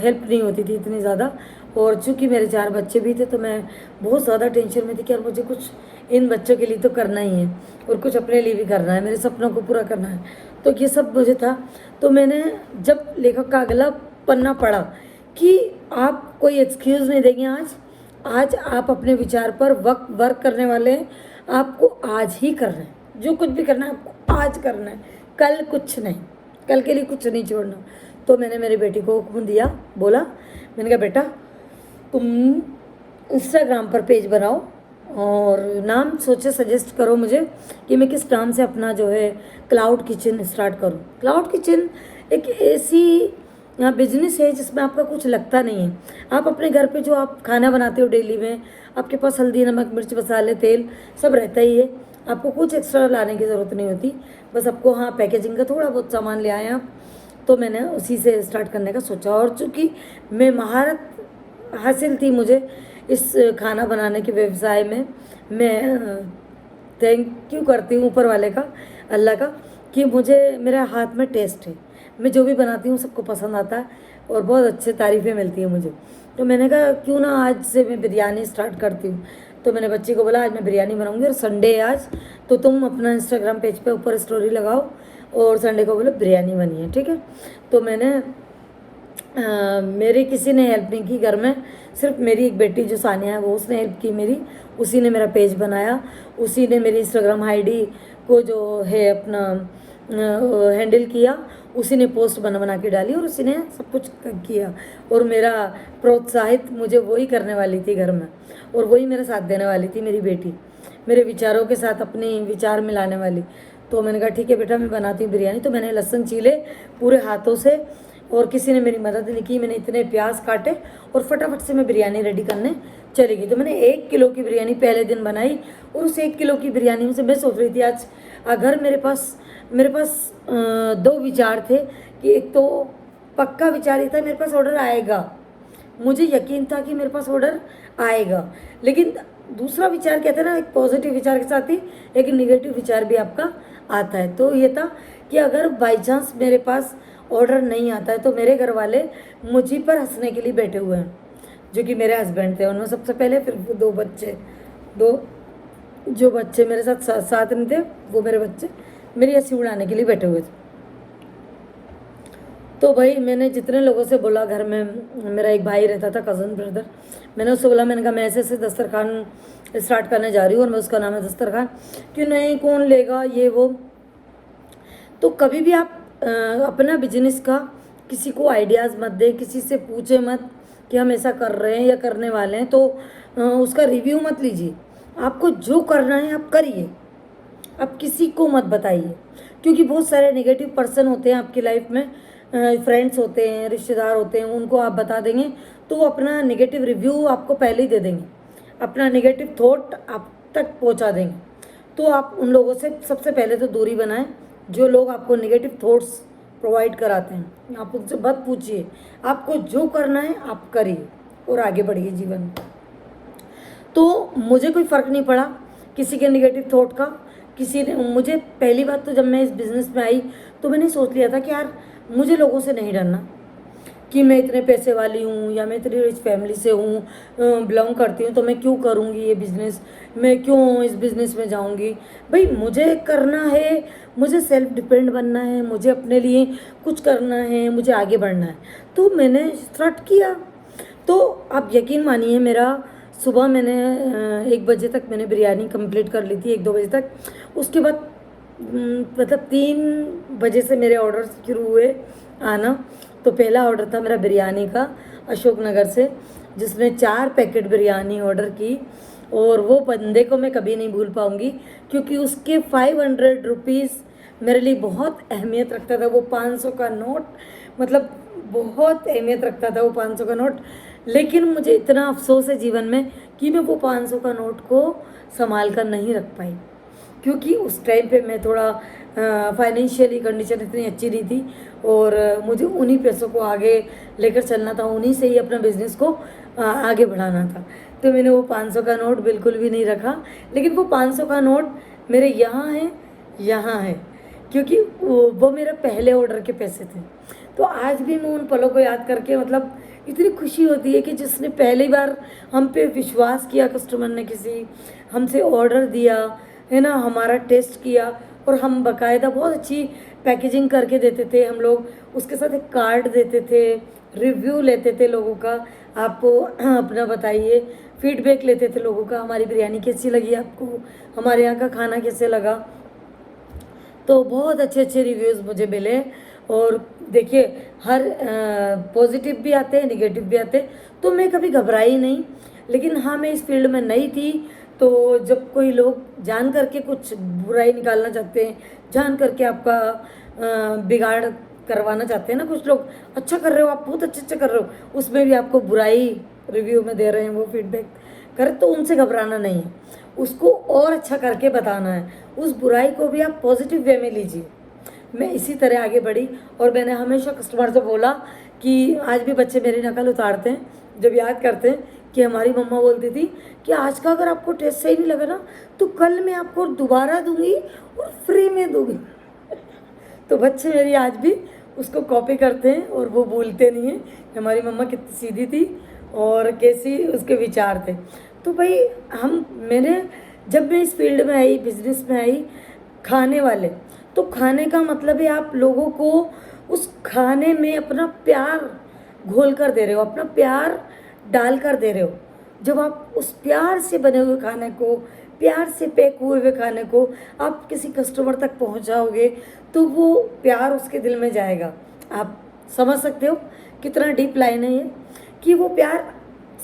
हेल्प नहीं होती थी इतनी ज़्यादा। और चूँकि मेरे 4 बच्चे भी थे तो मैं बहुत ज़्यादा टेंशन में थी कि यार मुझे कुछ इन बच्चों के लिए तो करना ही है और कुछ अपने लिए भी करना है, मेरे सपनों को पूरा करना है। तो ये सब मुझे था। तो मैंने जब लेखक का अगला पन्ना पढ़ा कि आप कोई एक्सक्यूज़ नहीं देंगे, आज आप अपने विचार पर वर्क करने वाले हैं, आपको आज ही करना है, जो कुछ भी करना है आपको आज करना है, कल कुछ नहीं, कल के लिए कुछ नहीं छोड़ना। तो मैंने मेरी बेटी को हुक्म दिया, बोला, मैंने कहा बेटा तुम इंस्टाग्राम पर पेज बनाओ और नाम सोचे सजेस्ट करो मुझे कि मैं किस नाम से अपना जो है क्लाउड किचन स्टार्ट करूं। क्लाउड किचन एक ऐसी बिजनेस है जिसमें आपका कुछ लगता नहीं है। आप अपने घर पे जो आप खाना बनाते हो डेली में, आपके पास हल्दी, नमक, मिर्च, मसाले, तेल सब रहता ही है, आपको कुछ एक्स्ट्रा लाने की ज़रूरत नहीं होती। बस आपको हाँ पैकेजिंग का थोड़ा बहुत सामान ले आए आप। तो मैंने उसी से स्टार्ट करने का सोचा। और चूँकि मैं महारत हासिल थी मुझे इस खाना बनाने के व्यवसाय में, मैं थैंक यू करती हूँ ऊपर वाले का, अल्लाह का, कि मुझे मेरे हाथ में टेस्ट है। मैं जो भी बनाती हूँ सबको पसंद आता है और बहुत अच्छे तारीफ़ें मिलती हैं मुझे। तो मैंने कहा क्यों ना आज से मैं बिरयानी स्टार्ट करती हूँ। तो मैंने बच्ची को बोला आज मैं बिरयानी बनाऊँगी और संडे है आज, तो तुम अपना इंस्टाग्राम पेज पे ऊपर स्टोरी लगाओ और संडे को बोलो बिरयानी बनी है, ठीक है। तो मैंने मेरी किसी ने हेल्प नहीं की घर में, सिर्फ मेरी एक बेटी जो सानिया है वो उसने हेल्प की मेरी। उसी ने मेरा पेज बनाया, उसी ने मेरी इंस्टाग्राम आईडी को जो है अपना हैंडल किया उसी ने पोस्ट बना बना के डाली और उसी ने सब कुछ किया। और मेरा प्रोत्साहित मुझे वही करने वाली थी घर में, और वही मेरा साथ देने वाली थी मेरी बेटी, मेरे विचारों के साथ अपने विचार मिलाने वाली। तो मैंने कहा ठीक है बेटा मैं बनाती हूँ बिरयानी। तो मैंने लहसुन छीले पूरे हाथों से, और किसी ने मेरी मदद नहीं की। मैंने इतने प्याज काटे और फटाफट से मैं बिरयानी रेडी करने चली गई। तो मैंने 1 किलो की बिरयानी पहले दिन बनाई, और उस 1 किलो की बिरयानी में से मैं सोच रही थी आज अगर मेरे पास 2 विचार थे कि एक तो पक्का विचार ये था मेरे पास ऑर्डर आएगा, मुझे यकीन था कि मेरे पास ऑर्डर आएगा। लेकिन दूसरा विचार क्या था ना, एक पॉजिटिव विचार के साथ ही एक नेगेटिव विचार भी आपका आता है। तो ये था कि अगर बाई चांस मेरे पास ऑर्डर नहीं आता है तो मेरे घर वाले मुझी पर हंसने के लिए बैठे हुए हैं, जो कि मेरे हस्बैंड थे उनमें सबसे पहले, फिर 2 बच्चे, 2 जो बच्चे मेरे साथ साथ नहीं थे वो मेरे बच्चे मेरी हंसी उड़ाने के लिए बैठे हुए थे। तो भाई मैंने जितने लोगों से बोला, घर में मेरा एक भाई रहता था, कज़न ब्रदर, मैंने उससे बोला, मैंने कहा मैं ऐसे दस्तरखान स्टार्ट करने जा रही हूँ और मैं उसका नाम है दस्तरखान, कि नहीं कौन लेगा ये वो। तो कभी भी आप अपना बिजनेस का किसी को आइडियाज़ मत दे, किसी से पूछे मत कि हम ऐसा कर रहे हैं या करने वाले हैं, तो उसका रिव्यू मत लीजिए। आपको जो करना है आप करिए, आप किसी को मत बताइए, क्योंकि बहुत सारे नेगेटिव पर्सन होते हैं आपकी लाइफ में, फ्रेंड्स होते हैं, रिश्तेदार होते हैं, उनको आप बता देंगे तो वो अपना नेगेटिव रिव्यू आपको पहले ही दे देंगे, अपना नेगेटिव थॉट आप तक पहुंचा देंगे। तो आप उन लोगों से सबसे पहले तो दूरी बनाएं, जो लोग आपको नेगेटिव थॉट्स प्रोवाइड कराते हैं। आप उनसे मत पूछिए, आपको जो करना है आप करिए और आगे बढ़िए जीवन में। तो मुझे कोई फ़र्क नहीं पड़ा किसी के नेगेटिव थॉट का। किसी ने मुझे, पहली बात तो जब मैं इस बिज़नेस में आई तो मैंने सोच लिया था कि यार मुझे लोगों से नहीं डरना कि मैं इतने पैसे वाली हूँ या मैं इतनी रिच फैमिली से हूँ, बिलोंग करती हूँ, तो मैं क्यों करूँगी ये बिज़नेस, मैं क्यों इस बिज़नेस में जाऊँगी। भाई मुझे करना है, मुझे सेल्फ डिपेंड बनना है, मुझे अपने लिए कुछ करना है, मुझे आगे बढ़ना है। तो मैंने स्टार्ट किया। तो आप यकीन मानिए, मेरा सुबह मैंने 1 बजे तक मैंने बिरयानी कंप्लीट कर ली थी, 1-2 बजे तक। उसके बाद मतलब 3 बजे से मेरे ऑर्डर शुरू हुए आना। तो पहला ऑर्डर था मेरा बिरयानी का अशोकनगर से, जिसने 4 पैकेट बिरयानी ऑर्डर की, और वो बंदे को मैं कभी नहीं भूल पाऊँगी, क्योंकि उसके 500 रुपीज़ मेरे लिए बहुत अहमियत रखता था। वो 500 का नोट, मतलब बहुत अहमियत रखता था वो 500 का नोट। लेकिन मुझे इतना अफसोस है जीवन में कि मैं वो 500 का नोट को संभाल कर नहीं रख पाई, क्योंकि उस टाइम पे मैं थोड़ा फाइनेंशियली कंडीशन इतनी अच्छी नहीं थी, और मुझे उन्हीं पैसों को आगे लेकर चलना था, उन्हीं से ही अपना बिज़नेस को आगे बढ़ाना था। तो मैंने वो 500 का नोट बिल्कुल भी नहीं रखा। लेकिन वो 500 का नोट मेरे यहाँ है, क्योंकि वो मेरा पहले ऑर्डर के पैसे थे। तो आज भी मैं उन पलों को याद करके मतलब इतनी खुशी होती है कि जिसने पहली बार हम पे विश्वास किया, कस्टमर ने किसी हमसे ऑर्डर दिया है ना, हमारा टेस्ट किया, और हम बाकायदा बहुत अच्छी पैकेजिंग करके देते थे हम लोग, उसके साथ एक कार्ड देते थे, रिव्यू लेते थे लोगों का, आप अपना बताइए, फीडबैक लेते थे लोगों का, हमारी बिरयानी कैसी लगी आपको, हमारे यहाँ का खाना कैसे लगा। तो बहुत अच्छे अच्छे रिव्यूज़ मुझे मिले। और देखिए, हर पॉजिटिव भी आते हैं, निगेटिव भी आते हैं, तो मैं कभी घबराई नहीं। लेकिन हाँ, मैं इस फील्ड में नई थी, तो जब कोई लोग जान करके कुछ बुराई निकालना चाहते हैं, जान करके आपका बिगाड़ करवाना चाहते हैं ना, कुछ लोग अच्छा कर रहे हो, आप बहुत अच्छे कर रहे हो, उसमें भी आपको बुराई रिव्यू में दे रहे हैं, वो फीडबैक कर, तो उनसे घबराना नहीं है, उसको और अच्छा करके बताना है। उस बुराई को भी आप पॉजिटिव वे में लीजिए। मैं इसी तरह आगे बढ़ी, और मैंने हमेशा कस्टमर से बोला कि आज भी बच्चे मेरी नकल उतारते हैं जब याद करते हैं कि हमारी मम्मा बोलती थी कि आज का अगर आपको टेस्ट सही नहीं लगा ना, तो कल मैं आपको दोबारा दूंगी और फ्री में दूंगी। तो बच्चे मेरी आज भी उसको कॉपी करते हैं, और वो भूलते नहीं हैं कि हमारी मम्मा कितनी सीधी थी और कैसी उसके विचार थे। तो भाई जब मैं इस फील्ड में आई, बिजनेस में आई, खाने वाले, तो खाने का मतलब है आप लोगों को उस खाने में अपना प्यार घोल कर दे रहे हो, अपना प्यार डाल कर दे रहे हो। जब आप उस प्यार से बने हुए खाने को प्यार से पैक हुए हुए खाने को आप किसी कस्टमर तक पहुंचाओगे तो वो प्यार उसके दिल में जाएगा। आप समझ सकते हो कितना डीप लाइन है ये, कि वो प्यार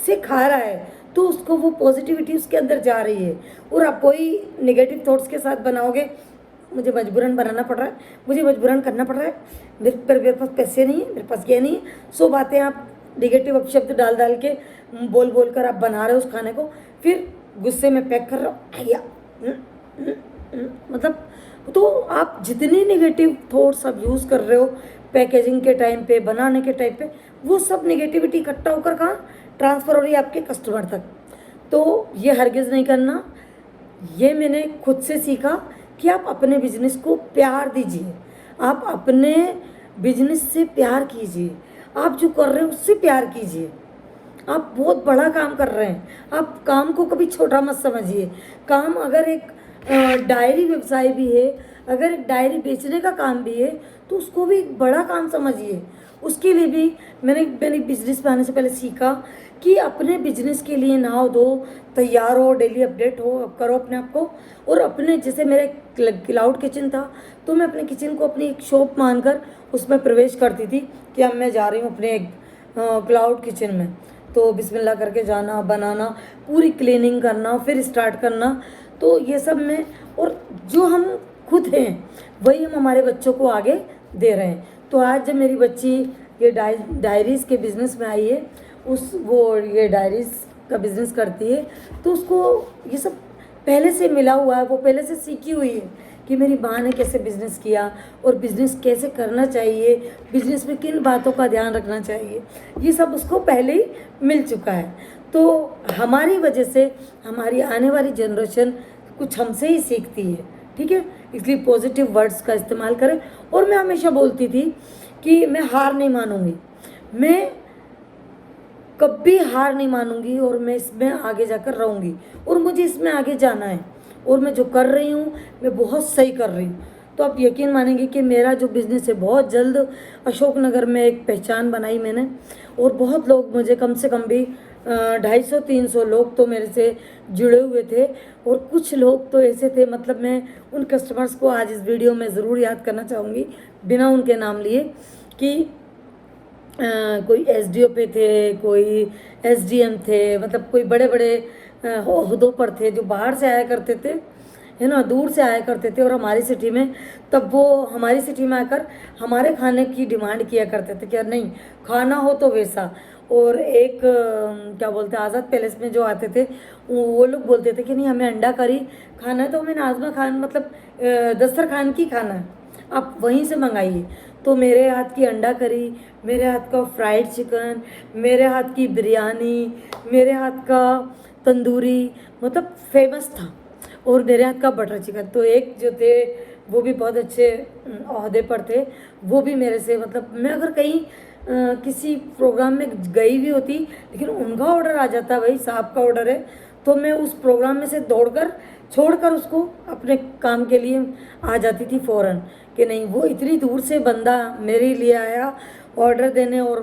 से खा रहा है तो उसको वो पॉजिटिविटी उसके अंदर जा रही है। और आप कोई नेगेटिव थॉट्स के साथ बनाओगे, मुझे मजबूरन बनाना पड़ रहा है, मुझे मजबूरन करना पड़ रहा है, मेरे पास पैसे नहीं है, मेरे पास ये नहीं है, सो बातें आप नेगेटिव अपशब्द डाल डाल के बोल बोल कर आप बना रहे हो उस खाने को, फिर गुस्से में पैक कर रहे हो या मतलब। तो आप जितनी नेगेटिव थॉट्स आप यूज़ कर रहे हो पैकेजिंग के टाइम पे, बनाने के टाइम पे, वो सब नेगेटिविटी इकट्ठा होकर कहाँ ट्रांसफ़र हो रही है आपके कस्टमर तक। तो ये हरगिज़ नहीं करना। ये मैंने खुद से सीखा कि आप अपने बिजनेस को प्यार दीजिए, आप अपने बिजनेस से प्यार कीजिए, आप जो कर रहे हो उससे प्यार कीजिए। आप बहुत बड़ा काम कर रहे हैं, आप काम को कभी छोटा मत समझिए। काम अगर एक डायरी व्यवसाय भी है, अगर एक डायरी बेचने का काम भी है, तो उसको भी एक बड़ा काम समझिए। उसके लिए भी मैंने बिजनेस में आने से पहले सीखा कि अपने बिजनेस के लिए नहाओ धो तैयार हो, डेली अपडेट हो, करो अपने आप को। और अपने जैसे मेरे क्लाउड किचन था तो मैं अपने किचन को अपनी एक शॉप मानकर उसमें प्रवेश करती थी कि अब मैं जा रही हूँ अपने एक क्लाउड किचन में। तो बिस्मिल्लाह करके जाना, बनाना, पूरी क्लीनिंग करना, फिर स्टार्ट करना। तो ये सब में, और जो हम खुद हैं वही हम हमारे बच्चों को आगे दे रहे हैं। तो आज जब मेरी बच्ची ये डायरीज़ के बिज़नेस में आई है, वो ये डायरीज़ का बिज़नेस करती है, तो उसको ये सब पहले से मिला हुआ है, वो पहले से सीखी हुई है कि मेरी माँ ने कैसे बिज़नेस किया और बिज़नेस कैसे करना चाहिए, बिज़नेस में किन बातों का ध्यान रखना चाहिए, ये सब उसको पहले ही मिल चुका है। तो हमारी वजह से हमारी आने वाली जनरेशन कुछ हमसे ही सीखती है, ठीक है। इसलिए पॉजिटिव वर्ड्स का इस्तेमाल करें। और मैं हमेशा बोलती थी कि मैं हार नहीं मानूंगी, मैं कभी हार नहीं मानूंगी, और मैं इसमें आगे जाकर रहूंगी, और मुझे इसमें आगे जाना है, और मैं जो कर रही हूँ मैं बहुत सही कर रही हूँ। तो आप यकीन मानेंगे कि मेरा जो बिज़नेस है बहुत जल्द अशोकनगर में एक पहचान बनाई मैंने, और बहुत लोग मुझे कम से कम भी 250-300 लोग तो मेरे से जुड़े हुए थे। और कुछ लोग तो ऐसे थे, मतलब मैं उन कस्टमर्स को आज इस वीडियो में ज़रूर याद करना चाहूँगी बिना उनके नाम लिए, कि कोई एसडीओ पे थे, कोई एसडीएम थे, मतलब कोई बड़े बड़े ओहदों पर थे, जो बाहर से आया करते थे, है ना, दूर से आया करते थे, और हमारी सिटी में, तब वो हमारी सिटी में आकर हमारे खाने की डिमांड किया करते थे कि नहीं खाना हो तो वैसा। और एक क्या बोलते हैं, आज़ाद पैलेस में जो आते थे वो लोग बोलते थे कि नहीं हमें अंडा करी खाना है, तो हमें नाजमा खान मतलब दस्तरखान की खाना है, आप वहीं से मंगाइए। तो मेरे हाथ की अंडा करी, मेरे हाथ का फ्राइड चिकन, मेरे हाथ की बिरयानी, मेरे हाथ का तंदूरी मतलब फेमस था, और मेरे हाथ का बटर चिकन। तो एक जो थे वो भी बहुत अच्छे ओहदे पर थे, वो भी मेरे से, मतलब मैं अगर कहीं किसी प्रोग्राम में गई भी होती, लेकिन उनका ऑर्डर आ जाता, भाई साहब का ऑर्डर है, तो मैं उस प्रोग्राम में से दौड़कर छोड़कर उसको अपने काम के लिए आ जाती थी फ़ौरन, कि नहीं वो इतनी दूर से बंदा मेरे लिए आया ऑर्डर देने, और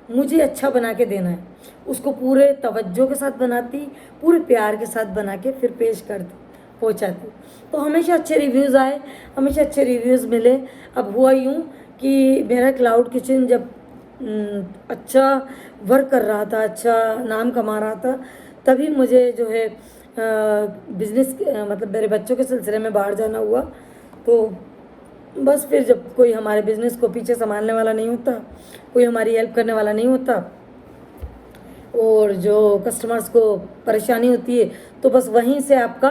मुझे अच्छा बना के देना है, उसको पूरे तवज्जो के साथ बनाती, पूरे प्यार के साथ बना के फिर पेश करती, पहुंचाती। तो हमेशा अच्छे रिव्यूज़ आए, हमेशा अच्छे रिव्यूज़ मिले। अब हुआ यूँ कि मेरा क्लाउड किचन जब अच्छा वर्क कर रहा था, अच्छा नाम कमा रहा था, तभी मुझे जो है बिज़नेस मतलब मेरे बच्चों के सिलसिले में बाहर जाना हुआ। तो बस फिर जब कोई हमारे बिज़नेस को पीछे संभालने वाला नहीं होता, कोई हमारी हेल्प करने वाला नहीं होता, और जो कस्टमर्स को परेशानी होती है, तो बस वहीं से आपका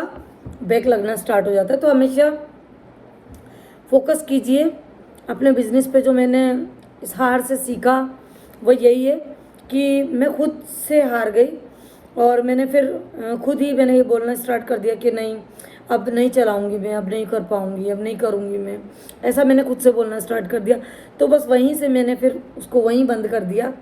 बैक लगना स्टार्ट हो जाता है। तो हमेशा फोकस कीजिए अपने बिज़नेस पे। जो मैंने इस हार से सीखा वो यही है कि मैं खुद से हार गई, और मैंने फिर खुद ही मैंने ये बोलना स्टार्ट कर दिया कि नहीं अब नहीं चलाऊंगी मैं, अब नहीं कर पाऊंगी, अब नहीं करूंगी मैं, ऐसा मैंने खुद से बोलना स्टार्ट कर दिया। तो बस वहीं से मैंने फिर उसको वहीं बंद कर दिया।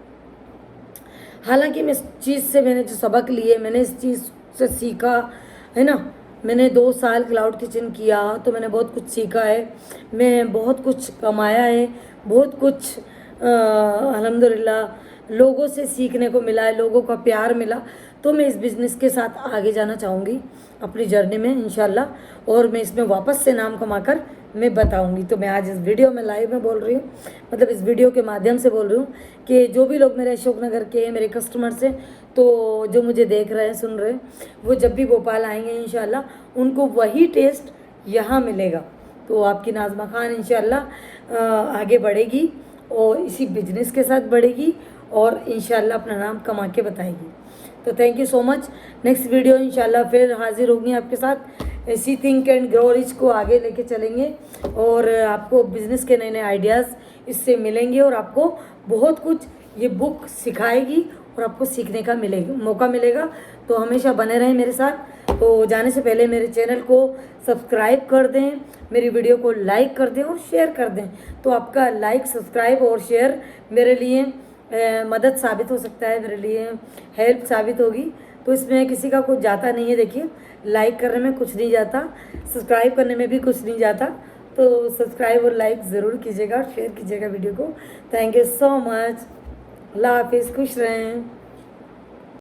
हालांकि मैं इस चीज़ से मैंने जो सबक लिए, मैंने इस चीज़ से सीखा है ना, मैंने 2 साल क्लाउड किचन किया तो मैंने बहुत कुछ सीखा है, मैं बहुत कुछ कमाया है, बहुत कुछ अल्हम्दुलिल्लाह लोगों से सीखने को मिला है, लोगों का प्यार मिला। तो मैं इस बिज़नेस के साथ आगे जाना चाहूँगी अपनी जर्नी में इंशाल्लाह, और मैं इसमें वापस से नाम कमाकर मैं बताऊंगी। तो मैं आज इस वीडियो में लाइव में बोल रही हूँ, मतलब इस वीडियो के माध्यम से बोल रही हूँ कि जो भी लोग मेरे अशोकनगर के मेरे कस्टमर्स हैं, तो जो मुझे देख रहे हैं सुन रहे हैं, वो जब भी भोपाल आएंगे इंशाल्लाह उनको वही टेस्ट यहाँ मिलेगा। तो आपकी नाज़मा खान इंशाल्लाह आगे बढ़ेगी और इसी बिजनेस के साथ बढ़ेगी और इंशाल्लाह अपना नाम कमा के बताएगी। तो thank you so much. Next video इंशाल्लाह फिर हाजिर होगी आपके साथ। ऐसी थिंक एंड ग्रो रिच को आगे लेके चलेंगे और आपको बिज़नेस के नए नए आइडियाज़ इससे मिलेंगे और आपको बहुत कुछ ये बुक सिखाएगी और आपको सीखने का मौका मिलेगा। तो हमेशा बने रहें मेरे साथ। तो जाने से पहले मेरे चैनल को सब्सक्राइब कर दें, मेरी वीडियो को लाइक कर दें और शेयर कर दें। तो आपका लाइक, सब्सक्राइब और शेयर मेरे लिए मदद साबित हो सकता है, मेरे लिए हेल्प साबित होगी। तो इसमें किसी का कुछ जाता नहीं है। देखिए, लाइक करने में कुछ नहीं जाता, सब्सक्राइब करने में भी कुछ नहीं जाता। तो सब्सक्राइब और लाइक ज़रूर कीजिएगा और शेयर कीजिएगा वीडियो को। Thank you so much. अल्लाह हाफिज़, खुश रहें।